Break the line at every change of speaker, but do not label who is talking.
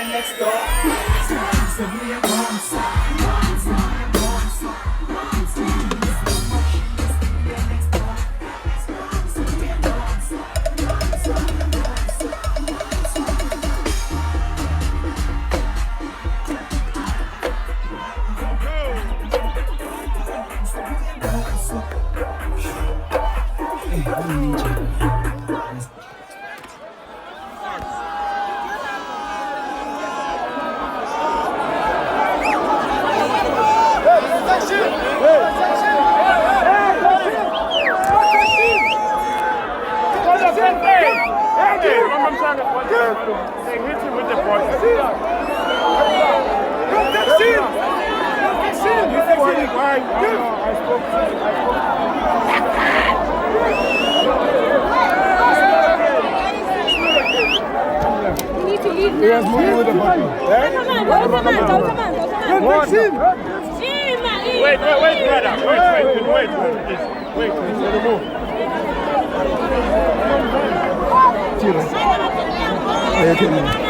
next door.
They hit you with the ball.
You need to leave now.
He has moved with the ball.
Wait, brother. Wait. Let him move.
Tira. Aí,